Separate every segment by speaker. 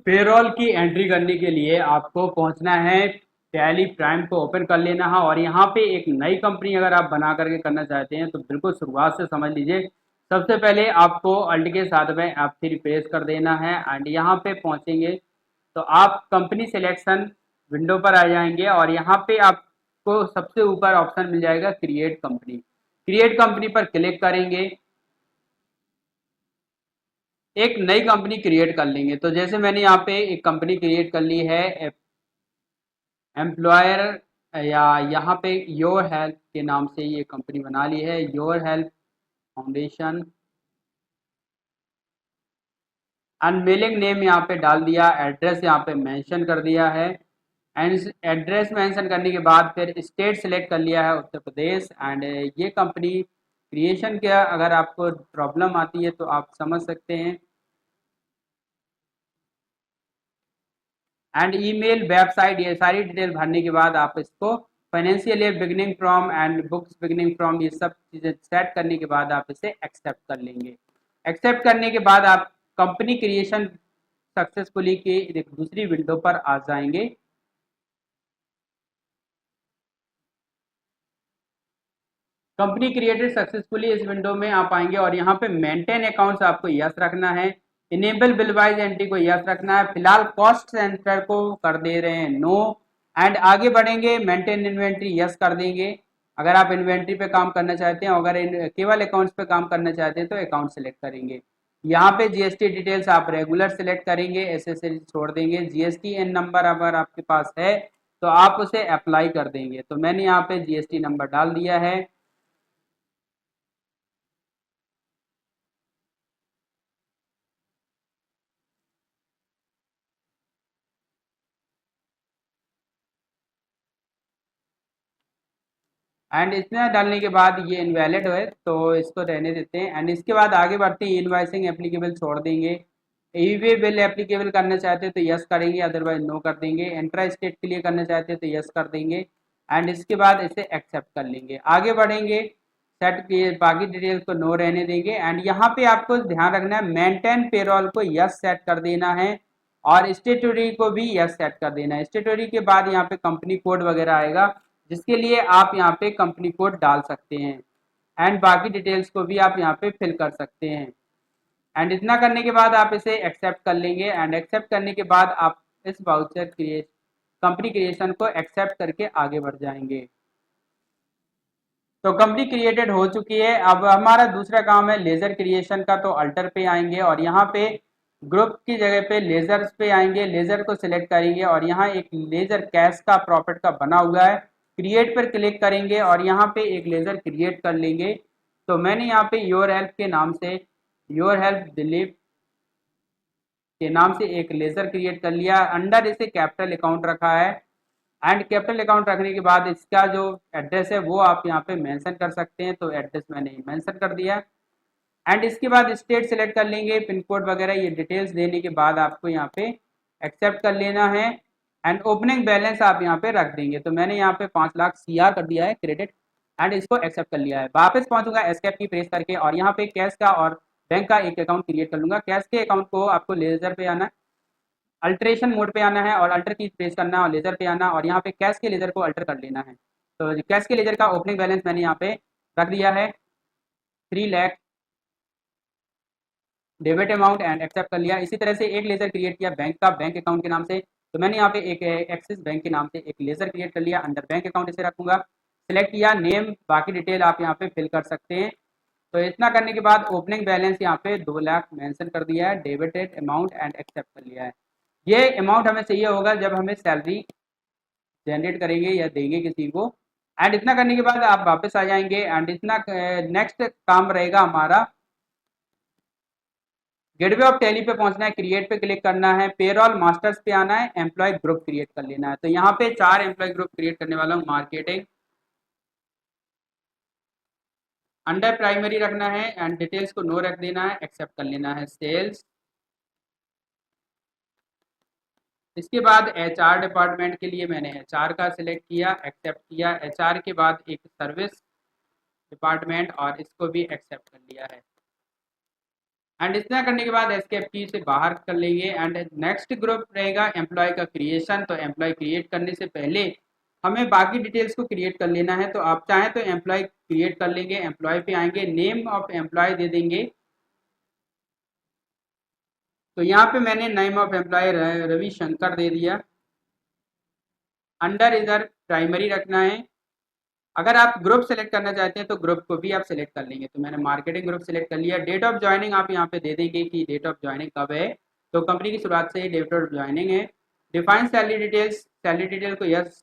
Speaker 1: Payroll की entry करने के लिए आपको पहुंचना है, टैली प्राइम को ओपन कर लेना है और यहाँ पे एक नई कंपनी अगर आप बना करके करना चाहते हैं तो बिल्कुल शुरुआत से समझ लीजिए। सबसे पहले आपको अल्ट के साथ में F3 प्रेस कर देना है एंड यहाँ पे पहुंचेंगे तो आप कंपनी सिलेक्शन विंडो पर आ जाएंगे और यहाँ पे आपको सबसे ऊपर ऑप्शन मिल जाएगा क्रिएट कंपनी। क्रिएट कंपनी पर क्लिक करेंगे, एक नई कंपनी क्रिएट कर लेंगे। तो जैसे मैंने यहाँ पे एक कंपनी क्रिएट कर ली है एम्प्लॉयर, या यहाँ पे योर हेल्प के नाम से ये कंपनी बना ली है, योर हेल्प फाउंडेशन। अनमेलिंग नेम यहाँ पे डाल दिया, एड्रेस यहाँ पे मेंशन कर दिया है एंड एड्रेस मेंशन करने के बाद फिर स्टेट सेलेक्ट कर लिया है उत्तर प्रदेश। एंड ये कंपनी क्रिएशन के अगर आपको प्रॉब्लम आती है तो आप समझ सकते हैं। एंड ईमेल, वेबसाइट, ये सारी डिटेल भरने के बाद आप इसको financial year beginning from and books beginning from, ये सब चीज़ें सेट करने के बाद आप इसे एक्सेप्ट कर लेंगे। एक्सेप्ट करने के बाद आप कंपनी क्रिएशन सक्सेसफुली की एक दूसरी विंडो पर आ जाएंगे। कंपनी क्रिएटेड सक्सेसफुली इस विंडो में आप आएंगे और यहाँ पे मेंटेन अकाउंट्स आपको यस रखना है, इनेबल बिल वाइज एंट्री को यस रखना है, फिलहाल कॉस्ट सेंटर को कर दे रहे हैं नो। एंड आगे बढ़ेंगे, मेंटेन इन्वेंट्री यस कर देंगे अगर आप इन्वेंट्री पे काम करना चाहते हैं। अगर केवल अकाउंट्स पे काम करना चाहते हैं तो अकाउंट सेलेक्ट करेंगे। यहाँ पे जीएसटी डिटेल्स आप रेगुलर सेलेक्ट करेंगे, एसेसरी छोड़ देंगे। जीएसटी एन नंबर अगर आपके पास है तो आप उसे अप्लाई कर देंगे। तो मैंने यहाँ पे जीएसटी नंबर डाल दिया है। एंड इतना डालने के बाद ये इनवैलिड है तो इसको रहने देते हैं। एंड इसके बाद आगे बढ़ते हैं, इनवाइसिंग एप्लीकेबल छोड़ देंगे। ईवे बिल एप्लीकेबल करना चाहते हैं तो यस करेंगे, अदरवाइज नो कर देंगे। इंट्रा स्टेट के लिए करना चाहते हैं तो यस कर देंगे एंड इसके बाद इसे एक्सेप्ट कर लेंगे। आगे बढ़ेंगे, सेट के बाकी डिटेल्स को नो रहने देंगे। एंड यहाँ पे आपको ध्यान रखना है, मेंटेन पेरोल को यस सेट कर देना है और स्टेटरी को भी यस सेट कर देना है। स्टेटरी के बाद यहाँ पे कंपनी कोड वगैरह आएगा जिसके लिए आप यहाँ पे कंपनी कोड डाल सकते हैं एंड बाकी डिटेल्स को भी आप यहाँ पे फिल कर सकते हैं। एंड इतना करने के बाद आप इसे एक्सेप्ट कर लेंगे एंड एक्सेप्ट करने के बाद आप इस वाउचर क्रिएट कंपनी क्रिएशन को एक्सेप्ट करके आगे बढ़ जाएंगे। तो कंपनी क्रिएटेड हो चुकी है। अब हमारा दूसरा काम है लेजर क्रिएशन का। तो अल्टर पे आएंगे और यहाँ पे ग्रुप की जगह पे लेजर्स पे आएंगे, लेजर को सिलेक्ट करेंगे और यहाँ एक लेजर कैश का प्रॉफिट का बना हुआ है, क्रिएट पर क्लिक करेंगे और यहाँ पे एक लेजर क्रिएट कर लेंगे। तो मैंने यहाँ पे योर हेल्प के नाम से, योर हेल्प दिलीप के नाम से एक लेजर क्रिएट कर लिया। अंडर इसे कैपिटल अकाउंट रखा है एंड कैपिटल अकाउंट रखने के बाद इसका जो एड्रेस है वो आप यहाँ पे मेंशन कर सकते हैं। तो एड्रेस मैंने मेंशन कर दिया एंड इसके बाद स्टेट सेलेक्ट कर लेंगे, पिन कोड वगैरह ये डिटेल्स देने के बाद आपको यहाँ पे एक्सेप्ट कर लेना है एंड ओपनिंग बैलेंस आप यहाँ पे रख देंगे। तो मैंने यहाँ पे 5 लाख CR कर दिया है क्रेडिट एंड इसको एक्सेप्ट कर लिया है। वापस पहुंचूंगा एस्केप की प्रेस करके और यहाँ पे कैश का और बैंक का एक अकाउंट क्रिएट कर लूंगा। कैश के अकाउंट को आपको लेजर पे आना, अल्ट्रेशन मोड पे आना है और अल्टर की प्रेस करना और लेजर पे आना और यहाँ पे कैश के लेजर को अल्टर कर लेना है। तो कैश के लेजर का ओपनिंग बैलेंस मैंने यहाँ पे रख दिया है 3 lakh, debit amount and accept कर लिया। इसी तरह से एक लेजर क्रिएट किया बैंक का, बैंक अकाउंट के नाम से। तो मैंने यहाँ पे एक एक्सिस बैंक के नाम से एक लेजर क्रिएट कर लिया, अंडर बैंक अकाउंट इसे रखूंगा। सिलेक्ट किया नेम, बाकी डिटेल आप यहाँ पे फिल कर सकते हैं। तो इतना करने के बाद ओपनिंग बैलेंस यहाँ पे 2 लाख मेंशन कर दिया है, डेबिटेड अमाउंट एंड एक्सेप्ट कर लिया है। ये अमाउंट हमें चाहिए होगा जब हमें सैलरी जनरेट करेंगे या देंगे किसी को। एंड इतना करने के बाद आप वापस आ जाएंगे एंड इतना नेक्स्ट काम रहेगा हमारा, गेटवे ऑफ टैली पे पहुंचना है, क्रिएट पे क्लिक करना है, पेरोल मास्टर्स पे आना है, एम्प्लॉय ग्रुप क्रिएट कर लेना है। तो यहाँ पे 4 एम्प्लॉय ग्रुप क्रिएट करने वाला हूँ। मार्केटिंग, अंडर प्राइमरी रखना है एंड डिटेल्स को नो रख देना है, एक्सेप्ट कर लेना है। सेल्स, इसके बाद HR डिपार्टमेंट के लिए मैंने HR का सिलेक्ट किया, एक्सेप्ट किया। HR के बाद एक सर्विस डिपार्टमेंट और इसको भी एक्सेप्ट कर लिया है। एंड इतना करने के बाद एस्केप की से बाहर कर लेंगे। एंड नेक्स्ट ग्रुप रहेगा एम्प्लॉय का क्रिएशन। तो एम्प्लॉय क्रिएट करने से पहले हमें बाकी डिटेल्स को क्रिएट कर लेना है। तो आप चाहें तो एम्प्लॉय क्रिएट कर लेंगे, एम्प्लॉय पे आएंगे, नेम ऑफ एम्प्लॉय दे देंगे। तो यहाँ पे मैंने name of employ Ravi Shankar दे दिया। अंडर इधर प्राइमरी रखना है। अगर आप ग्रुप सेलेक्ट करना चाहते हैं तो ग्रुप को भी आप सेलेक्ट कर लेंगे। तो मैंने मार्केटिंग ग्रुप सेलेक्ट कर लिया। डेट ऑफ ज्वाइनिंग आप यहाँ पे दे देंगे कि डेट ऑफ ज्वाइनिंग कब है। तो कंपनी की शुरुआत से ही डेट ऑफ ज्वाइनिंग है। Define salary details, salary detail को यस,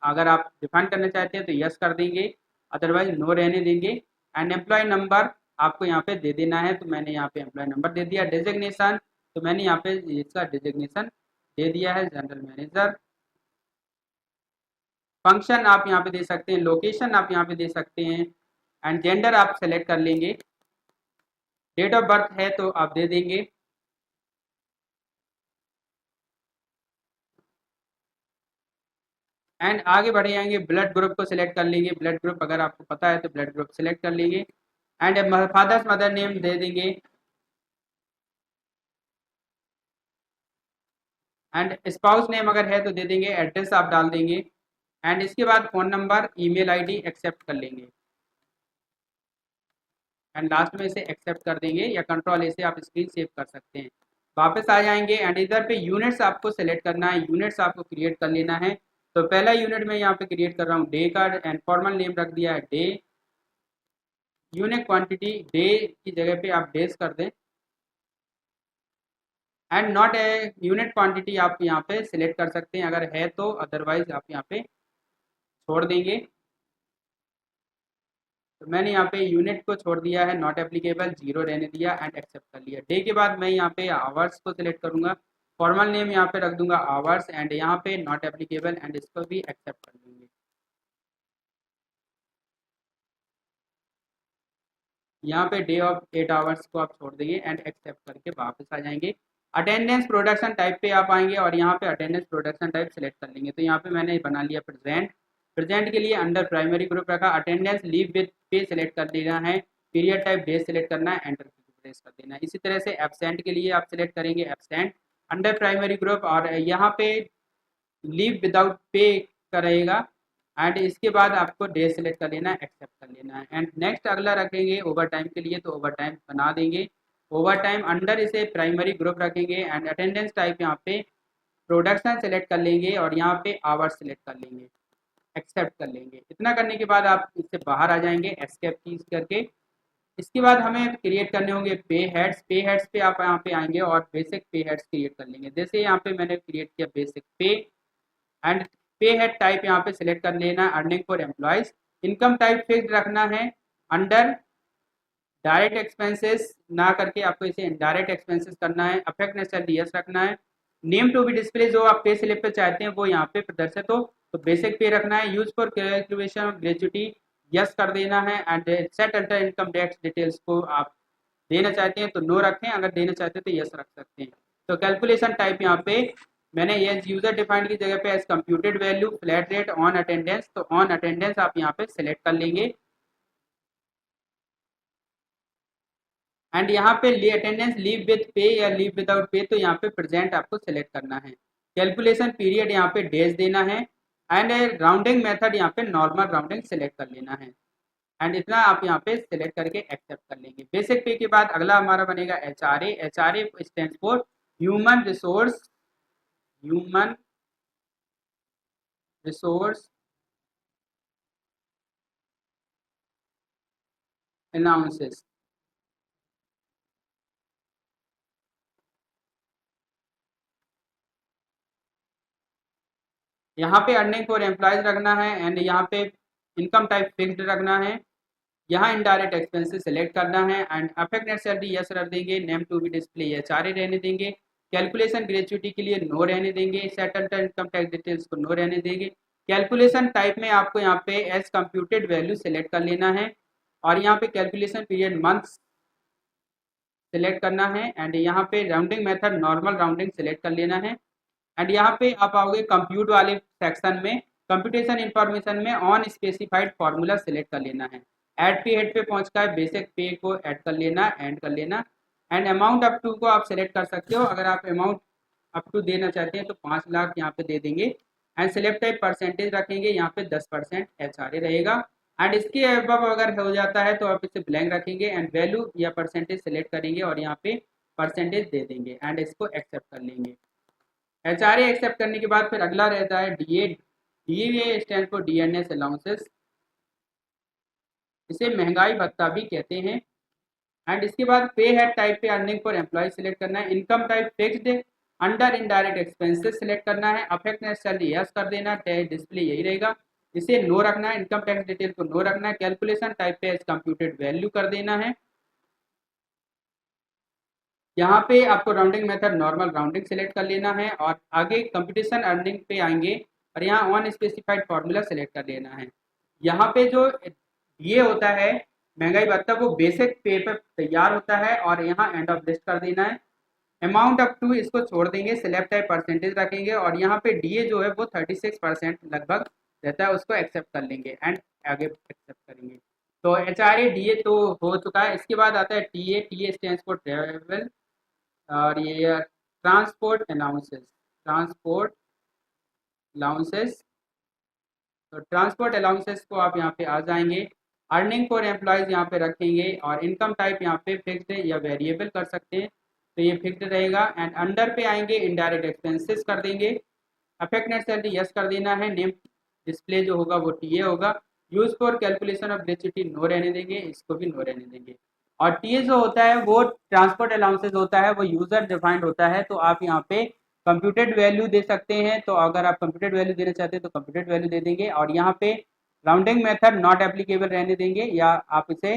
Speaker 1: अगर आप डिफाइन करना चाहते हैं तो यस कर देंगे, अदरवाइज नो रहने देंगे। एंड एम्प्लॉय नंबर आपको यहाँ पे दे देना है। तो मैंने यहाँ पे एम्प्लॉय नंबर दे दिया। डेजिग्नेशन, तो मैंने यहाँ पे इसका डेजिग्नेशन दे दिया है जनरल मैनेजर। फंक्शन आप यहाँ पे दे सकते हैं, लोकेशन आप यहाँ पे दे सकते हैं, एंड जेंडर आप सेलेक्ट कर लेंगे। डेट ऑफ बर्थ है तो आप दे देंगे। एंड आगे बढ़ जाएंगे, ब्लड ग्रुप को सिलेक्ट कर लेंगे। ब्लड ग्रुप अगर आपको पता है तो ब्लड ग्रुप सिलेक्ट कर लेंगे। एंड फादर्स मदर नेम दे देंगे। एंड स्पाउस नेम अगर है तो दे देंगे। एड्रेस आप डाल देंगे। एंड इसके बाद phone number, email ID accept कर लेंगे। एंड लास्ट में इसे एक्सेप्ट कर देंगे, या कंट्रोल ए से आप स्क्रीन सेव कर सकते हैं। वापस आ जाएंगे एंड इधर पे यूनिट्स आपको सेलेक्ट करना है, यूनिट्स आपको क्रिएट कर लेना है। तो पहला यूनिट मैं यहाँ पे क्रिएट कर रहा हूँ डे का। एंड फॉर्मल नेम रख दिया है डे। यूनिक क्वांटिटी डे की जगह पे आप डेज कर दें। And not a unit quantity आप यहाँ पे सिलेक्ट कर सकते हैं अगर है तो, अदरवाइज आप यहाँ पे छोड़ देंगे। तो मैंने यहाँ पे यूनिट को छोड़ दिया है, नॉट एप्लीकेबल, जीरो रहने दिया एंड एक्सेप्ट कर लिया। डे के बाद मैं यहाँ पे आवर्स को सिलेक्ट करूंगा, फॉर्मल नेम यहाँ पे रख दूंगा आवर्स, एंड यहाँ पे नॉट एप्लीकेबल, एंड इसको भी एक्सेप्ट कर लेंगे। यहाँ पे डे ऑफ 8 आवर्स को आप छोड़ देंगे एंड एक्सेप्ट करके वापस आ जाएंगे। अटेंडेंस प्रोडक्शन टाइप पे आप आएंगे और यहाँ पे अटेंडेंस प्रोडक्शन टाइप सेलेक्ट कर लेंगे। तो यहाँ पे मैंने बना लिया प्रेजेंट। प्रेजेंट के लिए अंडर प्राइमरी ग्रुप रखा। अटेंडेंस लीव विथ पे सेलेक्ट कर देना है। पीरियड टाइप डेज सेलेक्ट करना है, एंटर प्रेस कर देना है। इसी तरह से एब्सेंट के लिए आप सेलेक्ट करेंगे एब्सेंट अंडर प्राइमरी ग्रुप, और यहाँ पे लीव विदाउट पे का रहेगा। एंड इसके बाद आपको डे सेलेक्ट कर लेना है, एक्सेप्ट कर लेना है। एंड नेक्स्ट अगला रखेंगे ओवर टाइम के लिए, तो ओवर टाइम बना देंगे। ओवर टाइम अंडर इसे प्राइमरी ग्रुप रखेंगे। एंड अटेंडेंस टाइप यहाँ पे प्रोडक्शन सेलेक्ट कर लेंगे और यहाँ पे आवर्स सेलेक्ट कर लेंगे, एक्सेप्ट कर लेंगे। इतना करने के बाद आप इससे बाहर आ जाएंगे एस्केप कीज करके। इसके बाद हमें क्रिएट करने होंगे पे हेड्स। पे हेड्स पे आप यहाँ पे आएंगे और बेसिक पे हेड्स क्रिएट कर लेंगे। जैसे यहाँ पे मैंने क्रिएट किया बेसिक पे, एंड पे हेड टाइप यहाँ पे सिलेक्ट कर लेना है earning for employees. Income type fix रखना है अंडर डायरेक्ट एक्सपेंसेस, ना करके आपको इसे इनडायरेक्ट एक्सपेंसेस करना है। अफेक्ट नेचुरल यस रखना है। नेम टू बी डिस्प्ले जो आप पे स्लिप पे चाहते हैं वो यहाँ पे प्रदर्शित हो, तो बेसिक पे रखना है। Use for calculation of gratuity yes कर देना है। And set alter income tax details को आप देना चाहते हैं तो नो रखें, अगर देना चाहते हैं तो यस रख सकते हैं। तो कैलकुलेशन टाइप यहाँ पे मैंने ये यूजर डिफाइंड की जगह पे as computed value flat rate on attendance, तो ऑन अटेंडेंस आप यहाँ पे सिलेक्ट कर लेंगे। एंड यहाँ पे अटेंडेंस लीव विद पे या लीव विदाउट पे, तो यहाँ पे प्रेजेंट आपको सिलेक्ट करना है। कैलकुलेशन पीरियड यहाँ पे डेज देना है। एंड राउंडिंग मेथड यहाँ पे नॉर्मल राउंडिंग सिलेक्ट कर लेना है। एंड इतना आप यहाँ पे सिलेक्ट करके एक्सेप्ट कर लेंगे। बेसिक पे के बाद अगला हमारा बनेगा HRA. HRA stand for human resource, human resource allowances. यहाँ पे अर्निंग फॉर एम्प्लॉयज रखना है। एंड यहाँ पे इनकम टाइप फिक्स्ड रखना है। यहाँ इनडायरेक्ट एक्सपेंसेस सेलेक्ट करना है। And affect net salary yes रख देंगे। Name to be display HRA रहने देंगे। कैलकुलेशन ग्रेचुटी के लिए नो रहने देंगे। सेटल इनकम टैक्स डिटेल्स को नो रहने देंगे। कैलकुलेशन टाइप में आपको यहाँ पे एज कंप्यूटेड वैल्यू सेलेक्ट कर लेना है और यहाँ पे कैलकुलेशन पीरियड मंथ्स सेलेक्ट करना है। एंड यहाँ पे rounding method normal rounding select कर लेना है। एंड यहाँ पे आप आओगे कंप्यूट वाले सेक्शन में, कंप्यूटेशन इंफॉर्मेशन में ऑन स्पेसिफाइड फार्मूला सेलेक्ट कर लेना है। एड पे हेड पे पहुंच कर बेसिक पे को ऐड कर लेना, एंड कर लेना। एंड अमाउंट अप टू को आप सेलेक्ट कर सकते हो। अगर आप अमाउंट अप टू देना चाहते हैं तो 5 लाख यहाँ पे दे देंगे। एंड सिलेक्ट टाइप परसेंटेज रखेंगे, यहाँ पे 10% HRA रहेगा। एंड इसके अबव अगर हो जाता है तो आप इसे ब्लैंक रखेंगे एंड वैल्यू या परसेंटेज सेलेक्ट करेंगे और यहाँ पे परसेंटेज दे देंगे एंड इसको एक्सेप्ट कर लेंगे। HRA एक्सेप्ट करने के बाद फिर अगला रहता है DA। DA stand for DNS allowances, इसे महंगाई भत्ता भी कहते हैं। एंड इसके बाद पे हेड टाइप पे अर्निंग फॉर एम्प्लॉय सिलेक्ट करना है। Income type fixed, under indirect expenses select करना है। अफेक्ट नेट सैलरी यस कर देना, टैक्स डिस्प्ले यही रहेगा, इसे नो रखना है। इनकम टैक्स डिटेल को नो रखना है। कैलकुलेशन टाइप पे एज कंप्यूटेड वैल्यू कर देना है। यहाँ पे आपको rounding method normal rounding select कर लेना है और आगे कंपटीशन अर्निंग पे आएंगे और यहाँ ऑन स्पेसिफाइड फार्मूला सिलेक्ट कर लेना है। यहाँ पे जो ये होता है महंगाई भत्ता वो बेसिक पे पर तैयार होता है और यहाँ एंड ऑफ लिस्ट कर देना है। अमाउंट अप टू इसको छोड़ देंगे, सिलेक्ट टाइप परसेंटेज रखेंगे और यहाँ पे डीए जो है वो 36% लगभग रहता है, उसको एक्सेप्ट कर लेंगे एंड आगे एक्सेप्ट करेंगे। तो HRA डीए तो हो चुका है। इसके बाद आता है TA. TA stands for travel और ये ट्रांसपोर्ट अलाउंसेस। ट्रांसपोर्ट अलाउंसेस, तो ट्रांसपोर्ट अलाउंसेस को आप यहाँ पे आ जाएंगे। अर्निंग फॉर एम्प्लॉयज़ यहाँ पे रखेंगे और इनकम टाइप यहाँ पे फिक्स्ड या वेरिएबल कर सकते हैं, तो ये फिक्स्ड रहेगा। एंड अंडर पे आएंगे इनडायरेक्ट एक्सपेंसेस कर देंगे। अफेक्ट नेट सैलरी यस कर देना है। नेम डिस्प्ले जो होगा वो टीए होगा। Use for calculation of gratuity no रहने देंगे, इसको भी नो रहने देंगे। और टीए जो होता है वो ट्रांसपोर्ट अलाउंसेस होता है, वो यूजर डिफाइंड होता है, तो आप यहाँ पे कंप्यूटेड वैल्यू दे सकते हैं। तो अगर आप कंप्यूटेड वैल्यू देना चाहते हैं तो कंप्यूटेड वैल्यू दे देंगे और यहाँ पे राउंडिंग मेथड नॉट एप्लीकेबल रहने देंगे या आप इसे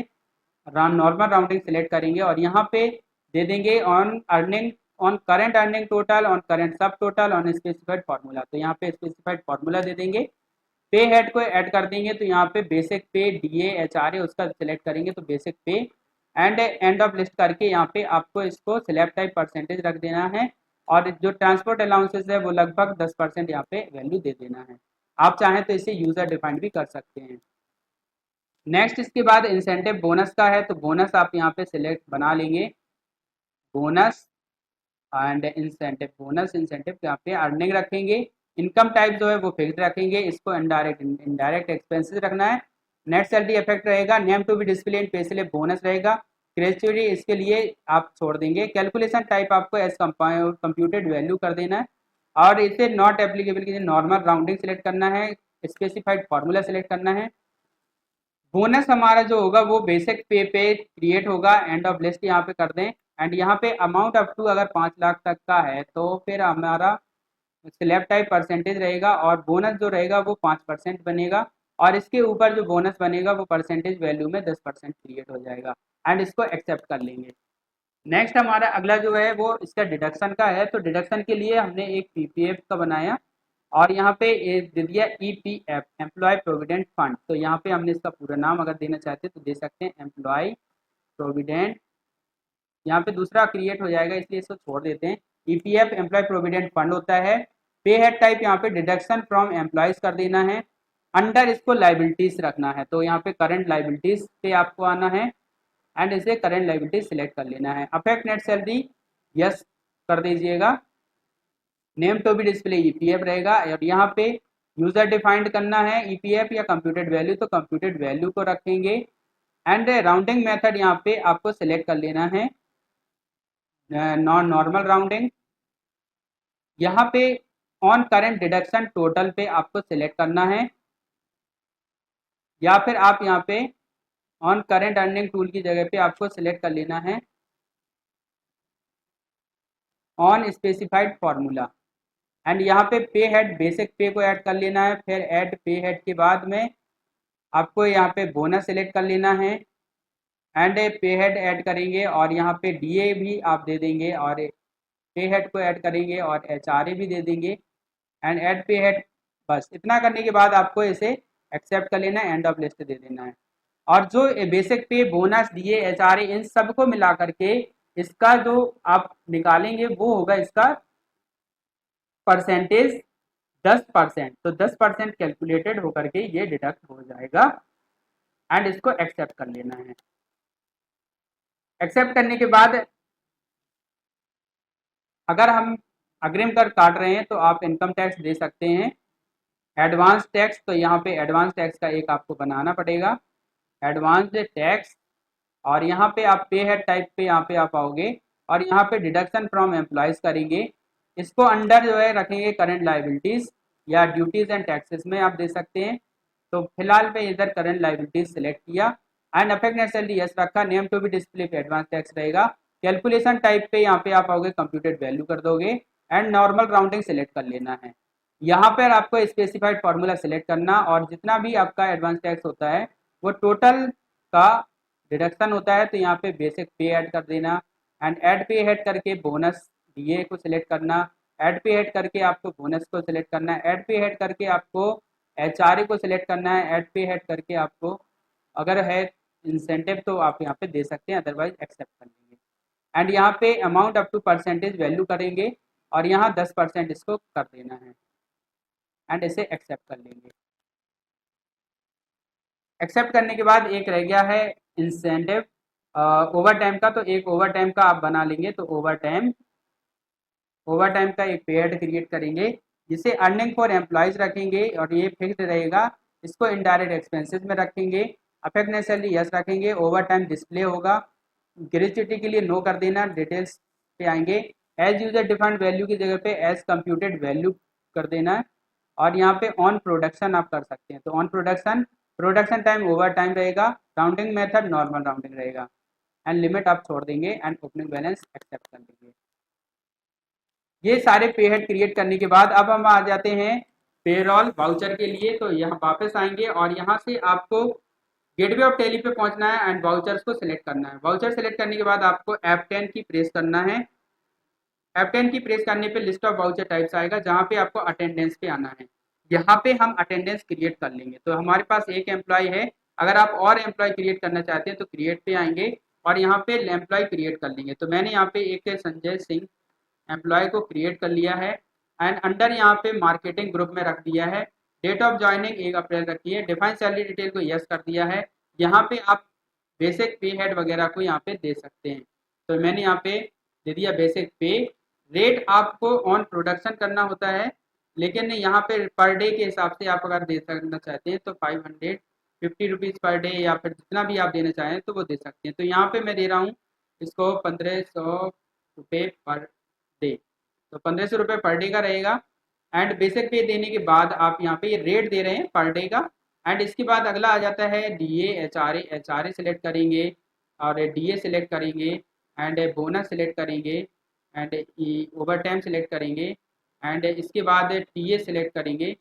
Speaker 1: नॉर्मल राउंडिंग सेलेक्ट करेंगे और यहाँ पे दे देंगे on earning, on current earning total, on current सब टोटल, ऑन स्पेसिफाइड फार्मूला, तो यहाँ पे स्पेसिफाइड फार्मूला दे देंगे। पे हेड को ऐड कर देंगे, तो यहाँ पे बेसिक पे डीए HRA उसका सिलेक्ट करेंगे तो बेसिक पे एंड एंड ऑफ लिस्ट करके यहाँ पे आपको इसको सिलेक्ट टाइप परसेंटेज रख देना है और जो ट्रांसपोर्ट अलाउंसेस है वो लगभग 10% यहाँ पे वैल्यू दे देना है। आप चाहें तो इसे यूजर डिफाइंड भी कर सकते हैं। नेक्स्ट इसके बाद इंसेंटिव बोनस का है, तो बोनस आप यहाँ पे सिलेक्ट बना लेंगे, bonus and incentive. Bonus incentive यहाँ पे अर्निंग रखेंगे। इनकम टाइप जो है वो फिक्स्ड रखेंगे, इसको इनडायरेक्ट एक्सपेंसेस रखना है। नेट सैलरी इफेक्ट रहेगा। Name to be display in pay slip bonus रहेगा। ग्रेच्युटी इसके लिए आप छोड़ देंगे। कैलकुलेशन टाइप आपको एज कंप्यूटेड वैल्यू कर देना है और इसे नॉट एप्लीकेबल के लिए नॉर्मल राउंडिंग सेलेक्ट करना है। स्पेसिफाइड फार्मूला सेलेक्ट करना है। बोनस हमारा जो होगा वो बेसिक पे क्रिएट होगा। एंड ऑफ लिस्ट यहाँ पे कर दें एंड यहाँ पे अमाउंट अप टू अगर 5 लाख तक का है तो फिर हमारा स्लैब टाइप परसेंटेज रहेगा और बोनस जो रहेगा वो 5% बनेगा और इसके ऊपर जो बोनस बनेगा वो परसेंटेज वैल्यू में 10% क्रिएट हो जाएगा एंड इसको एक्सेप्ट कर लेंगे। नेक्स्ट हमारा अगला जो है वो इसका डिडक्शन का है, तो डिडक्शन के लिए हमने एक पीपीएफ का बनाया और यहाँ पे दे दिया EPF एम्प्लॉय प्रोविडेंट फंड। तो यहाँ पे हमने इसका पूरा नाम अगर देना चाहते हैं तो दे सकते हैं एम्प्लॉय प्रोविडेंट। यहाँ पे दूसरा क्रिएट हो जाएगा इसलिए इसको छोड़ देते हैं। EPF एम्प्लॉय प्रोविडेंट फंड होता है। पे हेड टाइप यहाँ पे डिडक्शन फ्रॉम एम्प्लॉयज कर देना है। अंडर इसको लाइबिलिटीज रखना है, तो यहाँ पे करंट लाइबिलिटीज पे आपको आना है एंड इसे करंट लाइबिलिटीज सिलेक्ट कर लेना है। अफेक्ट नेट सैलरी यस कर दीजिएगा। Name to be display EPF रहेगा और यहाँ पे यूजर डिफाइंड करना है EPF या कंप्यूटेड वैल्यू, तो कंप्यूटेड वैल्यू को रखेंगे एंड राउंडिंग मेथड यहाँ पे आपको सिलेक्ट कर लेना है नॉन नॉर्मल राउंडिंग। यहाँ पे ऑन करंट डिडक्शन टोटल पे आपको सिलेक्ट करना है या फिर आप यहाँ पे ऑन करंट अर्निंग टूल की जगह पे आपको सिलेक्ट कर लेना है ऑन स्पेसिफाइड फार्मूला एंड यहाँ पे हेड बेसिक पे को ऐड कर लेना है। फिर ऐड पे हेड के बाद में आपको यहाँ पे बोनस सेलेक्ट कर लेना है एंड पे हेड ऐड करेंगे और यहाँ पे डीए भी आप दे देंगे और पे हेड को ऐड करेंगे और HRA भी दे देंगे एंड ऐड पे हेड। बस इतना करने के बाद आपको इसे एक्सेप्ट कर लेना है, एंड ऑफ लिस्ट दे देना है। और जो बेसिक पे बोनस डीए HRA इन सबको मिला करके इसका जो आप निकालेंगे वो होगा इसका परसेंटेज 10%, तो 10% कैलकुलेटेड होकर के ये डिडक्ट हो जाएगा एंड इसको एक्सेप्ट कर लेना है। एक्सेप्ट करने के बाद अगर हम अग्रिम कर काट रहे हैं तो आप इनकम टैक्स दे सकते हैं। एडवांस टैक्स, तो यहाँ पे एडवांस टैक्स का एक आपको बनाना पड़ेगा, एडवांस टैक्स। और यहाँ पे आप पे हेड टाइप पे यहाँ पे आप आओगे और यहाँ पे डिडक्शन फ्रॉम एम्प्लॉयज करेंगे। इसको अंडर जो है रखेंगे करंट लाइबिलिटीज या ड्यूटीज एंड टैक्सेस में आप दे सकते हैं। तो फिलहाल मैं इधर करंट लाइबिलिटीज सेलेक्ट किया and affect net salary yes रखा, नेम टू बी डिस्प्ले पे एडवांस टैक्स रहेगा। कैलकुलेशन टाइप पे यहाँ पे आप आओगे, कंप्यूटेड वैल्यू कर दोगे एंड नॉर्मल राउंडिंग सेलेक्ट कर लेना है। यहाँ पर आपको स्पेसिफाइड फार्मूला सेलेक्ट करना और जितना भी आपका एडवांस टैक्स होता है वो टोटल का डिडक्शन होता है। तो यहाँ पे बेसिक पे ऐड कर देना एंड ऐड पे हेड करके बोनस डीए को सिलेक्ट करना, ऐड पे हेड करके आपको बोनस को सिलेक्ट करना है, ऐड पे हेड करके आपको एचआरए को सिलेक्ट करना है, ऐड पे हेड करके आपको अगर है इंसेंटिव तो आप यहाँ पे दे सकते हैं, अदरवाइज एक्सेप्ट कर लेंगे। एंड यहाँ पे amount up to percentage value करेंगे और यहाँ 10% इसको कर देना है एंड इसे एक्सेप्ट कर लेंगे। एक्सेप्ट करने के बाद एक रह गया है इंसेंटिव ओवर टाइम का, तो एक ओवर टाइम का आप बना लेंगे। तो ओवर टाइम का एक पेड क्रिएट करेंगे जिसे अर्निंग फॉर एम्प्लॉयज रखेंगे और ये फिक्स्ड रहेगा। इसको इनडायरेक्ट एक्सपेंसेस में रखेंगे, अफेक्ट नेट सैलरी यस रखेंगे, ओवर टाइम डिस्प्ले होगा, ग्रेच्युटी के लिए नो कर देना, डिटेल्स पे आएंगे। एज यूजर डिफाइंड वैल्यू की जगह पे एज कंप्यूटेड वैल्यू कर देना है और यहाँ पे ऑन प्रोडक्शन आप कर सकते हैं। तो on production, production time over time रहेगा, राउंडिंग मेथड नॉर्मल राउंडिंग रहेगा एंड लिमिट आप छोड़ देंगे एंड ओपनिंग बैलेंस एक्सेप्ट कर लेंगे। ये सारे पे हेड क्रिएट करने के बाद अब हम आ जाते हैं पेरोल वाउचर के लिए। तो यहाँ वापस आएंगे और यहाँ से आपको गेटवे ऑफ टैली पे पहुंचना है एंड वाउचर्स को सिलेक्ट करना है। वाउचर सेलेक्ट करने के बाद आपको F10 की प्रेस करना है। F10 की प्रेस करने पे लिस्ट ऑफ वाउचर टाइप्स आएगा जहाँ पे आपको अटेंडेंस पे आना है। यहाँ पे हम अटेंडेंस क्रिएट कर लेंगे। तो हमारे पास एक एम्प्लॉय है, अगर आप और एम्प्लॉय क्रिएट करना चाहते हैं तो क्रिएट पे आएंगे और यहाँ पे एम्प्लॉय क्रिएट कर लेंगे। तो मैंने यहाँ पे एक संजय सिंह एम्प्लॉय को क्रिएट कर लिया है एंड अंडर यहाँ पे मार्केटिंग ग्रुप में रख दिया है। डेट ऑफ ज्वाइनिंग 1 अप्रैल रखी है, डिफाइन सैलरी डिटेल को यस कर दिया है। यहाँ पे आप बेसिक पे हेड वगैरह को यहाँ पे दे सकते हैं। तो मैंने यहाँ पे दे दिया बेसिक पे। रेट आपको ऑन प्रोडक्शन करना होता है, लेकिन यहाँ पे पर डे के हिसाब से आप अगर दे सकना चाहते हैं तो 550 रुपीज़ पर डे या फिर जितना भी आप देना चाहें तो वो दे सकते हैं। तो यहाँ पे मैं दे रहा हूँ इसको 1500 रुपये पर डे। तो 1500 रुपये पर डे का रहेगा एंड बेसिक पे देने के बाद आप यहाँ पे ये रेट दे रहे हैं पर डे का। एंड इसके बाद अगला आ जाता है डीए एचआरए, एचआरए सेलेक्ट करेंगे और डीए सेलेक्ट करेंगे एंड बोनस सेलेक्ट करेंगे एंड ओवर टाइम सेलेक्ट करेंगे एंड इसके बाद टीए सेलेक्ट करेंगे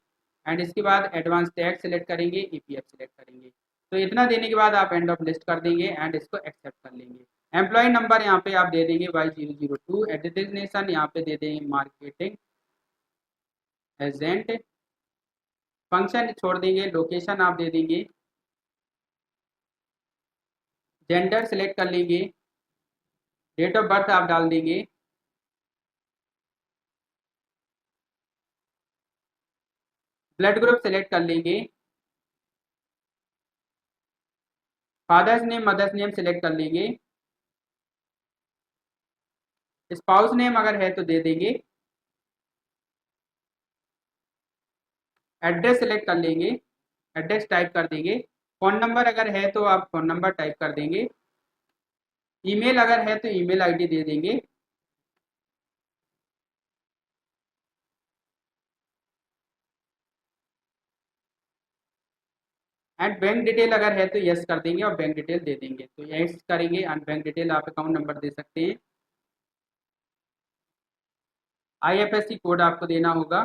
Speaker 1: एंड इसके बाद एडवांस टैक्स सेलेक्ट करेंगे, ईपीएफ सेलेक्ट करेंगे। तो इतना देने के बाद आप एंड ऑफ लिस्ट कर देंगे एंड इसको एक्सेप्ट कर लेंगे। एम्प्लॉय नंबर यहाँ पे आप दे देंगे Y002, डेजिग्नेशन यहाँ पे दे देंगे मार्केटिंग एजेंट, फंक्शन छोड़ देंगे, लोकेशन आप दे देंगे, जेंडर सेलेक्ट कर लेंगे, डेट ऑफ बर्थ आप डाल देंगे, ब्लड ग्रुप सेलेक्ट कर लेंगे, father's name mother's name select कर लेंगे, स्पाउस नेम अगर है तो दे देंगे, एड्रेस सेलेक्ट कर लेंगे, एड्रेस टाइप कर देंगे, फ़ोन नंबर अगर है तो आप फ़ोन नंबर टाइप कर देंगे, ईमेल अगर है तो ईमेल आईडी दे देंगे, एंड बैंक डिटेल अगर है तो यस कर देंगे और बैंक डिटेल दे देंगे। तो यस करेंगे एंड बैंक डिटेल आप अकाउंट नंबर दे सकते हैं, आईएफएससी कोड आपको देना होगा,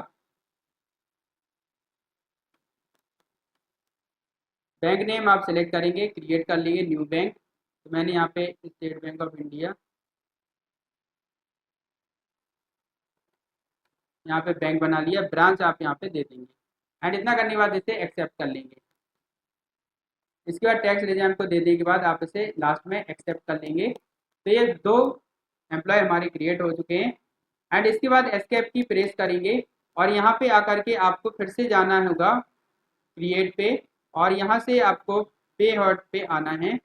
Speaker 1: बैंक नेम आप सेलेक्ट करेंगे, क्रिएट कर लेंगे न्यू बैंक। तो मैंने यहाँ पे स्टेट बैंक ऑफ इंडिया यहाँ पे बैंक बना लिया, ब्रांच आप यहाँ पे दे देंगे एंड इतना करने के बाद इसे एक्सेप्ट कर लेंगे। इसके बाद टैक्स रिजर्न को दे देने के बाद आप इसे लास्ट में एक्सेप्ट कर लेंगे। तो ये 2 एम्प्लॉय हमारे क्रिएट हो चुके हैं एंड इसके बाद एस्केप की प्रेस करेंगे और यहाँ पे आकर के आपको फिर से जाना होगा क्रिएट पे और यहाँ से आपको पे हेड पे आना है,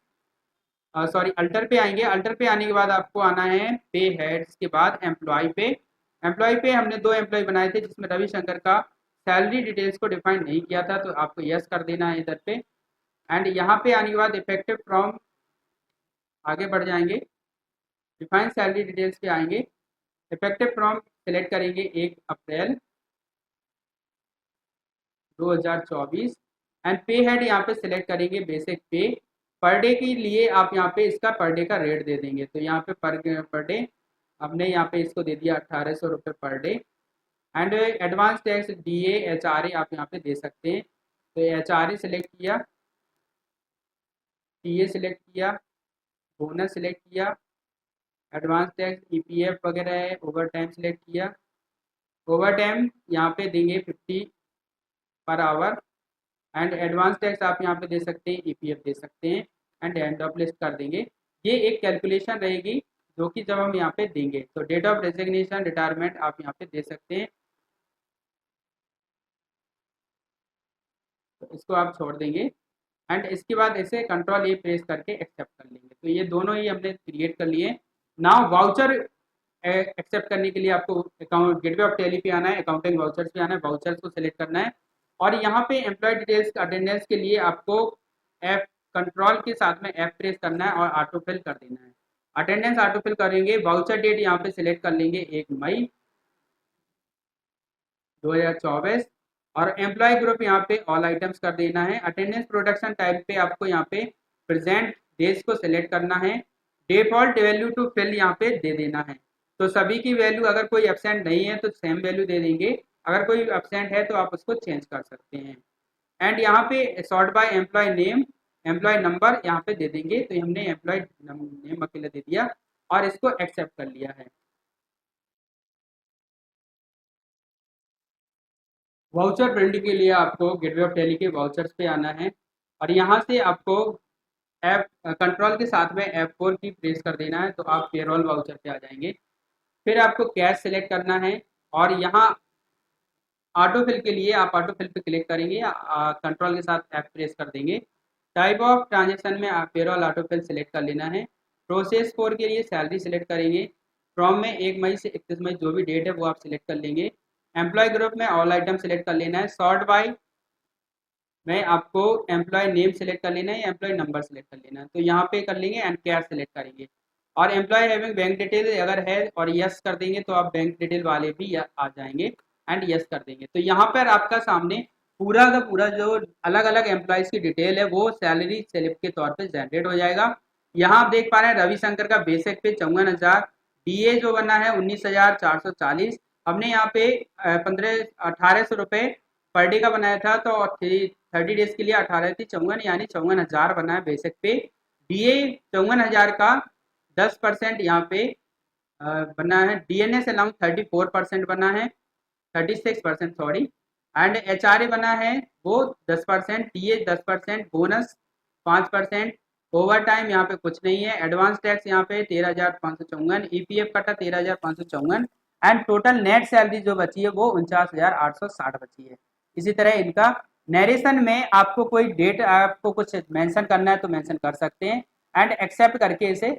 Speaker 1: सॉरी अल्टर पे आएंगे। अल्टर पे आने के बाद आपको आना है पे हेड्स के बाद एम्प्लॉय पे एम्प्लॉय पे हमने 2 एम्प्लॉय बनाए थे जिसमें रविशंकर का सैलरी डिटेल्स को डिफाइन नहीं किया था, तो आपको यस कर देना है इधर पे। एंड यहाँ पे आने के बाद इफेक्टिव फ्रॉम आगे बढ़ जाएंगे, डिफाइन सैलरी डिटेल्स पे आएंगे, इफेक्टिव फ्रॉम सेलेक्ट करेंगे 1 अप्रैल 2024 एंड पे हेड यहाँ पे सिलेक्ट करेंगे बेसिक पे। पर डे के लिए आप यहाँ पे इसका पर डे का रेट दे देंगे, तो यहाँ पे पर डे हमने यहाँ पे इसको दे दिया 1800 रुपये per day. And advance tax DA HRA आप यहाँ पे दे सकते हैं, तो HRA सिलेक्ट किया, TA सिलेक्ट किया, बोनस सिलेक्ट किया, एडवांस टैक्स EPF वगैरह है, ओवर टाइम सिलेक्ट किया, ओवर टाइम यहाँ पे देंगे 50 per hour and advance tax आप यहाँ पे दे सकते हैं, EPF दे सकते हैं एंड एंड ऑफ लिस्ट कर देंगे। ये एक कैलकुलेशन रहेगी जो कि जब हम यहाँ पे देंगे, तो डेट ऑफ रेजिग्नेशन रिटायरमेंट आप यहाँ पे दे सकते हैं, तो इसको आप छोड़ देंगे एंड इसके बाद इसे कंट्रोल A प्रेस करके एक्सेप्ट कर लेंगे। तो ये दोनों ही हमने क्रिएट कर लिए। नाउ वाउचर एक्सेप्ट करने के लिए आपको अकाउंट गेटवे ऑफ टैली पे आना है, अकाउंटिंग वाउचर्स पे आना है, वाउचर्स को सिलेक्ट करना है और यहाँ पे एम्प्लॉय डिटेल्स अटेंडेंस के लिए आपको F कंट्रोल के साथ में F प्रेस करना है और ऑटो फिल कर देना है। अटेंडेंस ऑटो फिल करेंगे, वाउचर डेट यहाँ पे सिलेक्ट कर लेंगे 1 मई 2024 और एम्प्लॉय ग्रुप यहाँ पे ऑल आइटम्स कर देना है। अटेंडेंस प्रोडक्शन टाइप पे आपको यहाँ पे प्रेजेंट डेज को सिलेक्ट करना है, डिफॉल्ट वैल्यू टू फिल यहाँ पे दे देना है। तो सभी की वैल्यू अगर कोई एब्सेंट नहीं है तो सेम वैल्यू दे देंगे, अगर कोई एब्सेंट है तो आप उसको चेंज कर सकते हैं। एंड यहाँ पे sort by employee name, employee number यहाँ पे दे देंगे, तो हमने एम्प्लॉय नेम अकेले दे दिया और इसको एक्सेप्ट कर लिया है। वाउचर प्रिंट के लिए आपको गेटवे ऑफ टैली के वाउचर्स पे आना है और यहाँ से आपको F कंट्रोल के साथ में F4 की प्रेस कर देना है, तो आप पेरोल वाउचर पे आ जाएंगे। फिर आपको कैश सेलेक्ट करना है और यहाँ ऑटो फिल के लिए आप ऑटो फिल पे क्लिक करेंगे या कंट्रोल के साथ F प्रेस कर देंगे। टाइप ऑफ ट्रांजेक्शन में आप पेरोल ऑटो फिल सेलेक्ट कर लेना है। प्रोसेस फोर के लिए सैलरी सेलेक्ट करेंगे, फ्रॉम में 1 मई से 31 मई जो भी डेट है वो आप सिलेक्ट कर लेंगे। एम्प्लॉय ग्रुप में ऑल आइटम सेलेक्ट कर लेना है, सॉर्ट बाय में आपको एम्प्लॉय नेम सेलेक्ट कर लेना है या एम्प्लॉय नंबर सेलेक्ट कर लेना है, तो यहाँ पे कर लेंगे एंड कैश सेलेक्ट करेंगे और एम्प्लॉय हैविंग बैंक डिटेल अगर है और यस कर देंगे तो आप बैंक डिटेल वाले भी आ जाएंगे एंड यस कर देंगे। तो यहाँ पर आपका सामने पूरा का पूरा जो अलग अलग एम्प्लॉयज़ की डिटेल है वो सैलरी स्लिप के तौर पे जनरेट हो जाएगा। यहाँ आप देख पा रहे हैं रविशंकर का बेसिक पे 54,000, DA जो बना है 19,440, हमने यहाँ पे 1800 रुपये पर डे का बनाया था, तो 30 डेज के लिए 18 थी 54 यानी 54,000 बना है बेसिक पे। DA 54,000 का 10% यहाँ पे बना है, DNS अलाउंस 34% बना है, 36% सॉरी, एंड HRA बना है वो 10%, TA 10%, बोनस 5%, ओवर टाइम यहाँ पे कुछ नहीं है, एडवांस टैक्स यहाँ पे 13,554, EPF कटा 13,554 एंड टोटल नेट सैलरी जो बची है वो 49,860 बची है। इसी तरह इनका नरेशन में आपको कोई डेट आपको कुछ मेंशन करना है तो मेंशन कर सकते हैं एंड एक्सेप्ट करके इसे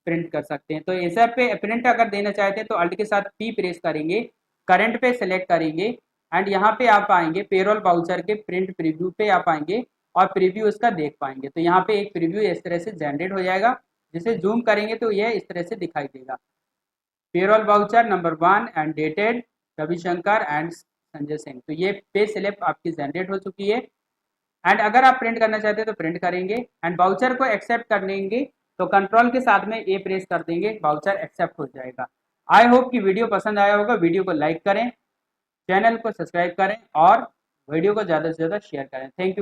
Speaker 1: प्रिंट कर सकते हैं। तो ऐसा पे प्रिंट अगर देना चाहते हैं तो अल्ट के साथ P प्रेस करेंगे, करंट पे सिलेक्ट करेंगे एंड यहाँ पे आप आएंगे पेरोल वाउचर के प्रिंट प्रीव्यू पे आप आएंगे और प्रीव्यू उसका देख पाएंगे। तो यहाँ पे एक प्रीव्यू इस तरह से जनरेट हो जाएगा, जिसे जूम करेंगे तो यह इस तरह से दिखाई देगा, payroll voucher number 1 and dated Ravishankar and Sanjay Singh. तो ये पे स्लिप आपकी जनरेट हो चुकी है एंड अगर आप प्रिंट करना चाहते हैं तो प्रिंट करेंगे एंड वाउचर को एक्सेप्ट कर लेंगे, तो कंट्रोल के साथ में A प्रेस कर देंगे, वाउचर एक्सेप्ट हो जाएगा। आई होप कि वीडियो पसंद आया होगा, वीडियो को लाइक करें, चैनल को सब्सक्राइब करें और वीडियो को ज़्यादा से ज़्यादा शेयर करें। Thank you.